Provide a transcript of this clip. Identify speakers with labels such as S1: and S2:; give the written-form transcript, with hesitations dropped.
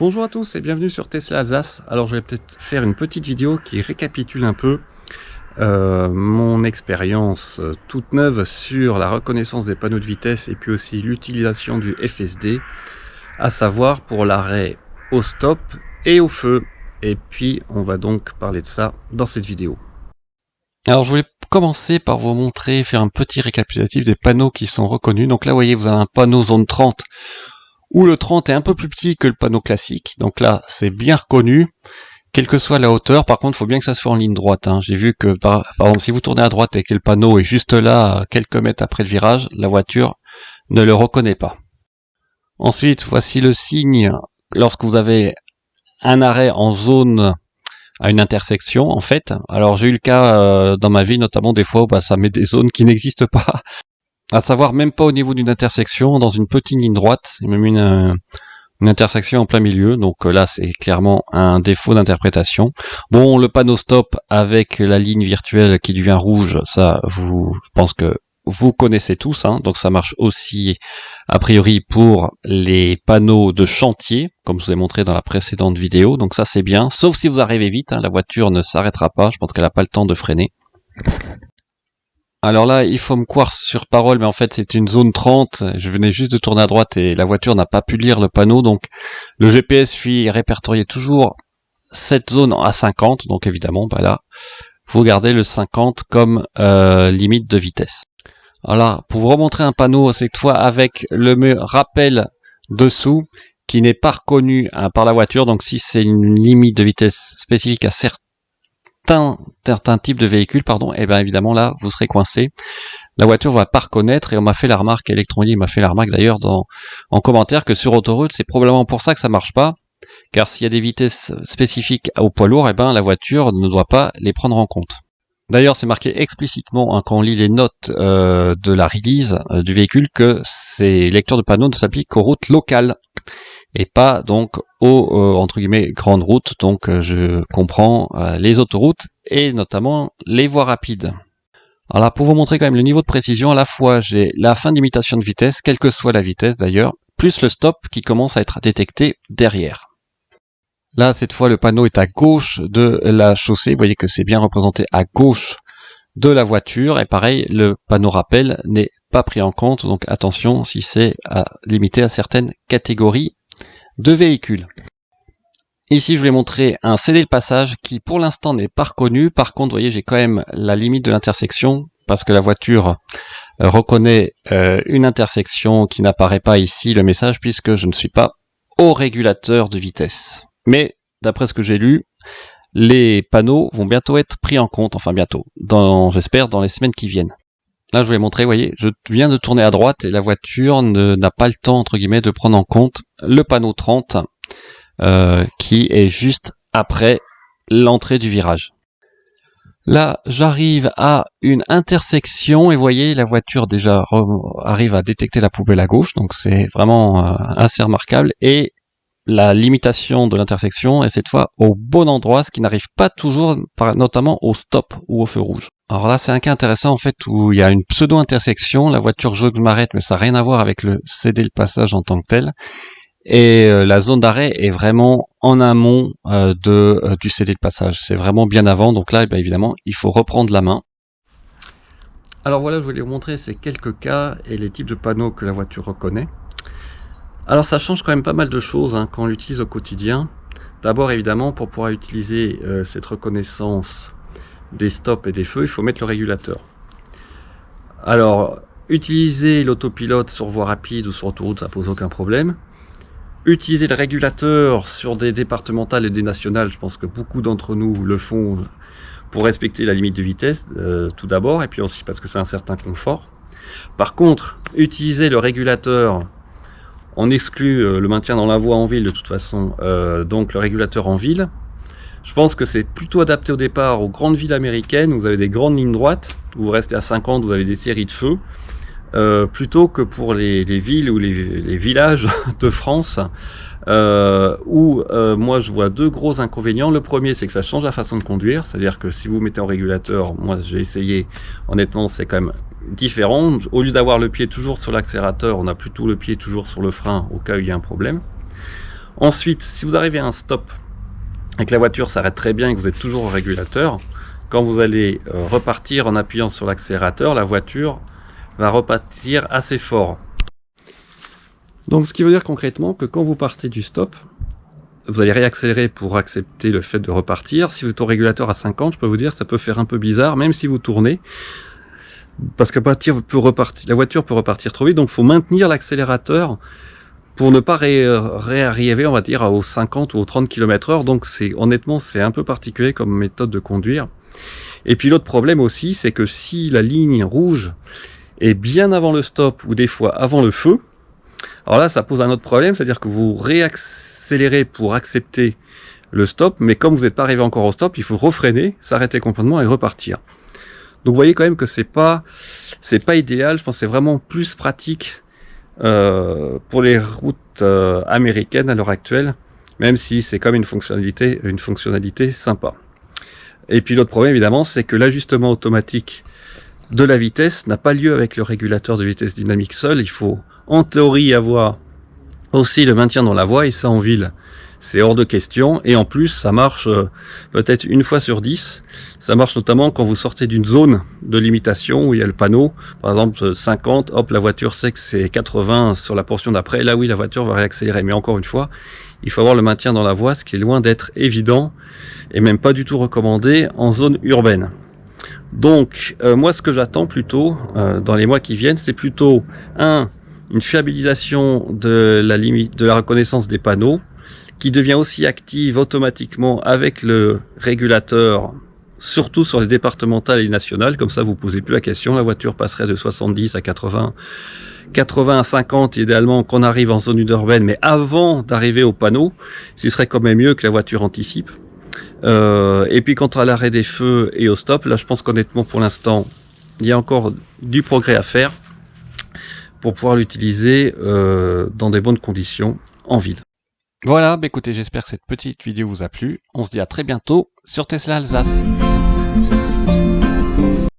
S1: Bonjour à tous et bienvenue sur Tesla Alsace. Alors je vais peut-être faire une petite vidéo qui récapitule un peu mon expérience toute neuve sur la reconnaissance des panneaux de vitesse et puis aussi l'utilisation du FSD, à savoir pour l'arrêt au stop et au feu. Et puis on va donc parler de ça dans cette vidéo. Alors je voulais commencer par vous montrer, faire un petit récapitulatif des panneaux qui sont reconnus. Donc là vous voyez, vous avez un panneau zone 30 où le 30 est un peu plus petit que le panneau classique. Donc là c'est bien reconnu, quelle que soit la hauteur. Par contre il faut bien que ça se fasse en ligne droite, hein. J'ai vu que par exemple si vous tournez à droite et que le panneau est juste là, quelques mètres après le virage, la voiture ne le reconnaît pas. Ensuite voici le signe lorsque vous avez un arrêt en zone à une intersection en fait. Alors j'ai eu le cas dans ma vie notamment des fois où ça met des zones qui n'existent pas, à savoir même pas au niveau d'une intersection, dans une petite ligne droite, il m'a mis une intersection en plein milieu, donc là c'est clairement un défaut d'interprétation. Bon, le panneau stop avec la ligne virtuelle qui devient rouge, ça je pense que vous connaissez tous, hein, donc ça marche aussi a priori pour les panneaux de chantier, comme je vous ai montré dans la précédente vidéo, donc ça c'est bien, sauf si vous arrivez vite, hein, la voiture ne s'arrêtera pas, je pense qu'elle n'a pas le temps de freiner. Alors là, il faut me croire sur parole, mais en fait c'est une zone 30, je venais juste de tourner à droite et la voiture n'a pas pu lire le panneau, donc le GPS lui répertoriait toujours cette zone à 50, donc évidemment, là, vous gardez le 50 comme limite de vitesse. Alors, pour vous remontrer un panneau, cette fois avec le rappel dessous, qui n'est pas reconnu par la voiture, donc si c'est une limite de vitesse spécifique à certains types de véhicules, et bien évidemment là, vous serez coincé. La voiture va pas reconnaître, et on m'a fait la remarque, Electronic m'a fait la remarque d'ailleurs en commentaire, que sur autoroute, c'est probablement pour ça que ça marche pas, car s'il y a des vitesses spécifiques au poids lourd, la voiture ne doit pas les prendre en compte. D'ailleurs, c'est marqué explicitement, hein, quand on lit les notes de la release du véhicule, que ces lecteurs de panneaux ne s'appliquent qu'aux routes locales et pas donc aux entre guillemets grandes routes. Donc je comprends les autoroutes et notamment les voies rapides. Alors là, pour vous montrer quand même le niveau de précision, à la fois j'ai la fin d'imitation de vitesse, quelle que soit la vitesse d'ailleurs, plus le stop qui commence à être détecté derrière. Là, cette fois, le panneau est à gauche de la chaussée. Vous voyez que c'est bien représenté à gauche de la voiture. Et pareil, le panneau rappel n'est pas pris en compte. Donc attention si c'est limité à certaines catégories de véhicules. Ici, je vais montrer un céder le passage qui, pour l'instant, n'est pas reconnu. Par contre, vous voyez, j'ai quand même la limite de l'intersection parce que la voiture reconnaît une intersection qui n'apparaît pas ici, le message, puisque je ne suis pas au régulateur de vitesse. Mais, d'après ce que j'ai lu, les panneaux vont bientôt être pris en compte, enfin bientôt, j'espère dans les semaines qui viennent. Là, je vais montrer, vous voyez, je viens de tourner à droite et la voiture n'a pas le temps, entre guillemets, de prendre en compte le panneau 30 qui est juste après l'entrée du virage. Là, j'arrive à une intersection et vous voyez, la voiture déjà arrive à détecter la poubelle à gauche, donc c'est vraiment assez remarquable. Et la limitation de l'intersection est cette fois au bon endroit, ce qui n'arrive pas toujours, notamment au stop ou au feu rouge. Alors là, c'est un cas intéressant en fait où il y a une pseudo-intersection, la voiture je m'arrête, mais ça n'a rien à voir avec le céder le passage en tant que tel. Et la zone d'arrêt est vraiment en amont du céder le passage. C'est vraiment bien avant, donc là, évidemment, il faut reprendre la main. Alors voilà, je voulais vous montrer ces quelques cas et les types de panneaux que la voiture reconnaît. Alors ça change quand même pas mal de choses hein, quand on l'utilise au quotidien. D'abord évidemment pour pouvoir utiliser cette reconnaissance des stops et des feux, il faut mettre le régulateur. Alors utiliser l'autopilote sur voie rapide ou sur autoroute, ça pose aucun problème. Utiliser le régulateur sur des départementales et des nationales, je pense que beaucoup d'entre nous le font pour respecter la limite de vitesse tout d'abord, et puis aussi parce que c'est un certain confort. Par contre, utiliser le régulateur, on exclut le maintien dans la voie en ville de toute façon, donc le régulateur en ville. Je pense que c'est plutôt adapté au départ aux grandes villes américaines où vous avez des grandes lignes droites, où vous restez à 50, vous avez des séries de feux, plutôt que pour les villes ou les villages de France, où moi je vois deux gros inconvénients. Le premier, c'est que ça change la façon de conduire, c'est-à-dire que si vous mettez en régulateur, moi j'ai essayé, honnêtement c'est quand même différent. Au lieu d'avoir le pied toujours sur l'accélérateur, on a plutôt le pied toujours sur le frein au cas où il y a un problème.
S2: Ensuite, si vous arrivez à un stop et que la voiture s'arrête très bien et que vous êtes toujours au régulateur, quand vous allez repartir en appuyant sur l'accélérateur, la voiture va repartir assez fort. Donc ce qui veut dire concrètement que quand vous partez du stop, vous allez réaccélérer pour accepter le fait de repartir. Si vous êtes au régulateur à 50, je peux vous dire que ça peut faire un peu bizarre, même si vous tournez, parce que la voiture peut repartir trop vite, donc il faut maintenir l'accélérateur pour ne pas réarriver, on va dire, aux 50 ou aux 30 km/h. Donc honnêtement, c'est un peu particulier comme méthode de conduire. Et puis l'autre problème aussi, c'est que si la ligne rouge est bien avant le stop ou des fois avant le feu, alors là, ça pose un autre problème, c'est-à-dire que vous réaccélérez pour accepter le stop, mais comme vous n'êtes pas arrivé encore au stop, il faut refreiner, s'arrêter complètement et repartir. Donc vous voyez quand même que c'est pas idéal. Je pense que c'est vraiment plus pratique pour les routes américaines à l'heure actuelle, même si c'est comme une fonctionnalité sympa. Et puis l'autre problème évidemment, c'est que l'ajustement automatique de la vitesse n'a pas lieu avec le régulateur de vitesse dynamique seul. Il faut en théorie avoir aussi le maintien dans la voie, et ça en ville c'est hors de question. Et en plus ça marche peut-être une fois sur 10. Ça marche notamment quand vous sortez d'une zone de limitation où il y a le panneau, par exemple 50, hop, la voiture sait que c'est 80 sur la portion d'après, là oui la voiture va réaccélérer. Mais encore une fois, il faut avoir le maintien dans la voie, ce qui est loin d'être évident et même pas du tout recommandé en zone urbaine. Donc moi ce que j'attends plutôt dans les mois qui viennent, c'est plutôt une fiabilisation de la reconnaissance des panneaux, qui devient aussi active automatiquement avec le régulateur, surtout sur les départementales et les nationales. Comme ça vous ne posez plus la question, la voiture passerait de 70 à 80 à 50 idéalement qu'on arrive en zone urbaine, mais avant d'arriver au panneau, ce serait quand même mieux que la voiture anticipe. Et puis quant à l'arrêt des feux et au stop, là je pense qu'honnêtement pour l'instant il y a encore du progrès à faire pour pouvoir l'utiliser dans des bonnes conditions en ville.
S1: Voilà, écoutez, j'espère que cette petite vidéo vous a plu. On se dit à très bientôt sur Tesla Alsace.